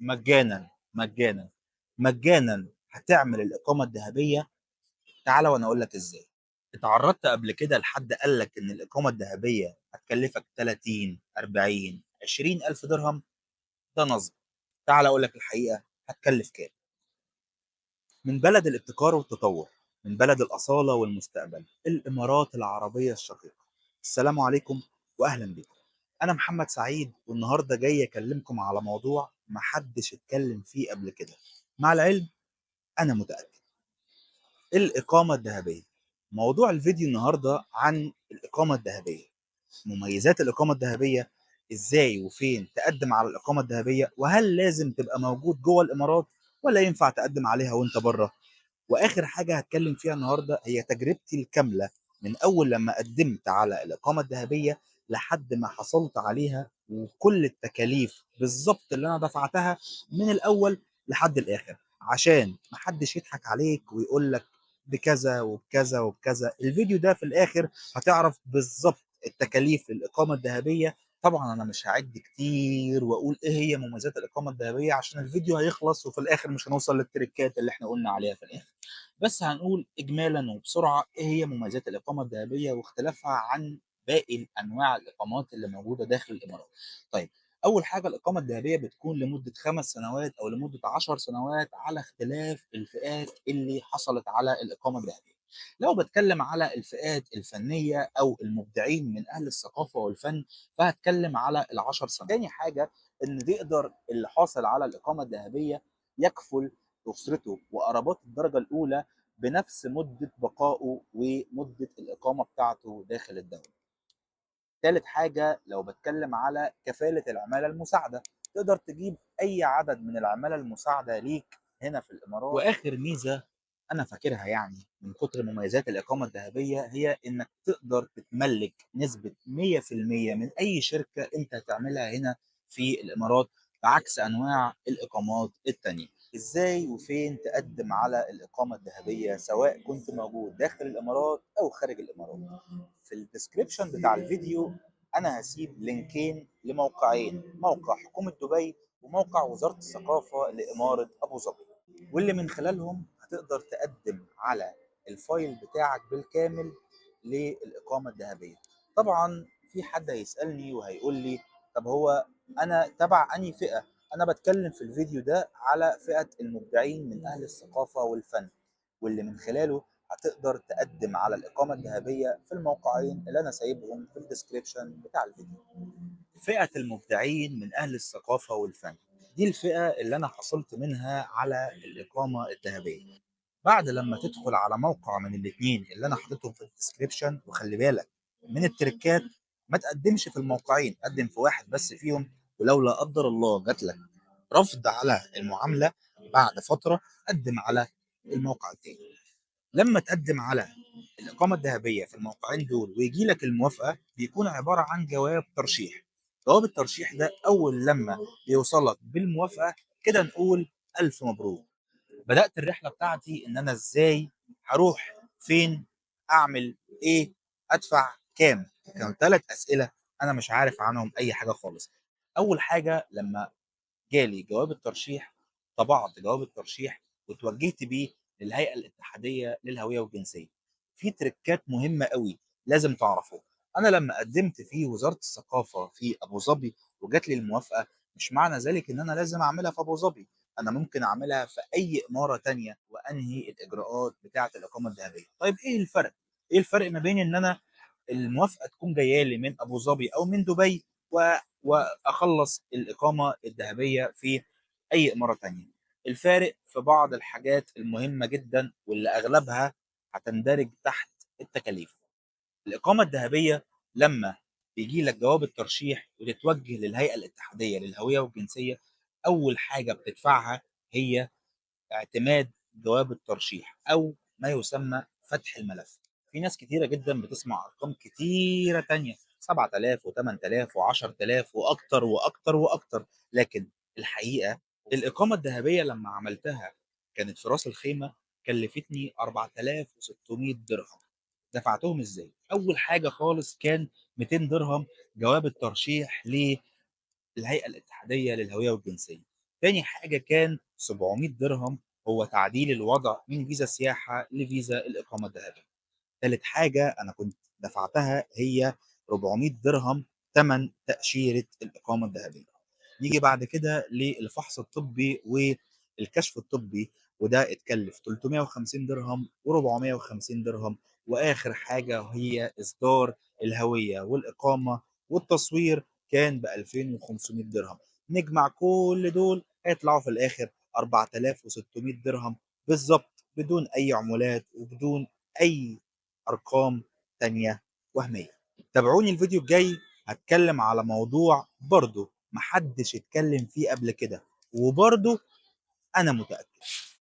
مجانا مجانا مجانا هتعمل الإقامة الذهبية. تعالى وأنا أقول لك إزاي. اتعرضت قبل كده لحد قال لك إن الإقامة الذهبية هتكلفك 30 40 20 ألف درهم؟ ده نصب. تعالى أقول لك الحقيقة هتكلف كام. من بلد الابتكار والتطور، من بلد الأصالة والمستقبل، الإمارات العربية الشقيقة. السلام عليكم وأهلا بكم. أنا محمد سعيد، والنهاردة جاي أكلمكم على موضوع محدش اتكلم فيه قبل كده. مع العلم أنا متأكد، الإقامة الذهبية. موضوع الفيديو النهاردة عن الإقامة الذهبية، مميزات الإقامة الذهبية، إزاي وفين تقدم على الإقامة الذهبية، وهل لازم تبقى موجود جوه الإمارات ولا ينفع تقدم عليها وأنت بره. واخر حاجه هتكلم فيها النهارده هي تجربتي الكامله، من اول لما قدمت على الاقامه الذهبيه لحد ما حصلت عليها، وكل التكاليف بالظبط اللي انا دفعتها من الاول لحد الاخر، عشان محدش يضحك عليك ويقول لك بكذا وبكذا وبكذا. الفيديو ده في الاخر هتعرف بالظبط التكاليف للاقامه الذهبيه. طبعا انا مش هعد كتير واقول ايه هي مميزات الاقامه الذهبيه عشان الفيديو هيخلص وفي الاخر مش هنوصل للتريكات اللي احنا قلنا عليها في الاخر. بس هنقول اجمالا وبسرعه ايه هي مميزات الاقامه الذهبيه واختلافها عن باقي انواع الاقامات اللي موجوده داخل الامارات. طيب، اول حاجه الاقامه الذهبيه بتكون لمده 5 سنوات او لمده 10 سنوات على اختلاف الفئات اللي حصلت على الاقامه الذهبيه. لو بتكلم على الفئات الفنيه او المبدعين من اهل الثقافه والفن فهتكلم على ال10 سنوات. تاني حاجه ان تقدر اللي حاصل على الاقامه الذهبيه يكفل اسرته وقرابات الدرجه الاولى بنفس مده بقائه ومده الاقامه بتاعته داخل الدوله. ثالث حاجه لو بتكلم على كفاله العماله المساعده، تقدر تجيب اي عدد من العماله المساعده ليك هنا في الامارات. واخر ميزه انا فاكرها يعني من كتر مميزات الاقامه الذهبيه هي انك تقدر تتملك نسبه 100% من اي شركه انت هتعملها هنا في الامارات، بعكس انواع الاقامات التانيه. ازاي وفين تقدم على الاقامه الذهبيه سواء كنت موجود داخل الامارات او خارج الامارات؟ في الديسكريبشن بتاع الفيديو انا هسيب لينكين لموقعين، موقع حكومه دبي وموقع وزاره الثقافه لاماره ابو ظبي، واللي من خلالهم هتقدر تقدم على الفايل بتاعك بالكامل للاقامه الذهبيه. طبعا في حد هيسالني وهيقول لي طب هو انا تبع انهي فئه؟ انا بتكلم في الفيديو ده على فئه المبدعين من اهل الثقافه والفن، واللي من خلاله هتقدر تقدم على الإقامة الذهبية في الموقعين اللي أنا سايبهم في الديسكريبشن بتاع الفيديو. فئة المبدعين من أهل الثقافة والفن دي الفئة اللي أنا حصلت منها على الإقامة الذهبية. بعد لما تدخل على موقع من الاثنين اللي أنا حاططهم في الديسكريبشن، وخلي بالك من التركات، ما تقدمش في الموقعين، قدم في واحد بس فيهم، ولو لا قدر الله جات لك رفض على المعاملة بعد فترة قدم على الموقع التاني. لما تقدم على الإقامة الذهبية في الموقعين دول ويجي لك الموافقة، بيكون عبارة عن جواب ترشيح. جواب الترشيح ده أول لما بيوصلك بالموافقة كده نقول ألف مبروك. بدأت الرحلة بتاعتي إن أنا إزاي هروح فين، أعمل إيه، أدفع كام. كانوا 3 أسئلة أنا مش عارف عنهم أي حاجة خالص. أول حاجة لما جالي جواب الترشيح، طبعت جواب الترشيح وتوجهت بيه للهيئه الاتحاديه للهويه والجنسيه. في تريكات مهمه قوي لازم تعرفوها. انا لما قدمت في وزاره الثقافه في ابو ظبي وجات لي الموافقه، مش معنى ذلك ان انا لازم اعملها في ابو ظبي. انا ممكن اعملها في اي اماره تانية وانهي الاجراءات بتاعه الاقامه الذهبيه. طيب ايه الفرق؟ ايه الفرق ما بين ان انا الموافقه تكون جايه لي من ابو ظبي او من دبي واخلص الاقامه الذهبيه في اي اماره تانية؟ الفارق في بعض الحاجات المهمه جدا واللي اغلبها هتندرج تحت التكاليف. الاقامه الذهبيه لما بيجي لك جواب الترشيح وتتوجه للهيئه الاتحاديه للهويه والجنسيه، اول حاجه بتدفعها هي اعتماد جواب الترشيح او ما يسمى فتح الملف. في ناس كتيره جدا بتسمع ارقام كتيره تانية، 7000 و8000 و10000 واكتر واكتر واكتر، لكن الحقيقه الاقامه الذهبيه لما عملتها كانت في راس الخيمه كلفتني 4600 درهم. دفعتهم ازاي؟ اول حاجه خالص كان 200 درهم جواب الترشيح للهيئه الاتحاديه للهويه والجنسيه. تاني حاجة كان 700 درهم، هو تعديل الوضع من فيزا سياحة لفيزا الإقامة الذهبية. تالت حاجة أنا كنت دفعتها هي 400 درهم تمن تأشيرة الإقامة الذهبية. نيجي بعد كده للفحص الطبي والكشف الطبي، وده اتكلف 350 درهم و450 درهم. واخر حاجه هي اصدار الهويه والاقامه والتصوير، كان ب 2500 درهم. نجمع كل دول هيطلعوا في الاخر 4600 درهم بالظبط، بدون اي عمولات وبدون اي ارقام تانية وهميه. تابعوني الفيديو الجاي، هتكلم على موضوع برضه محدش اتكلم فيه قبل كده، وبرضه انا متأكد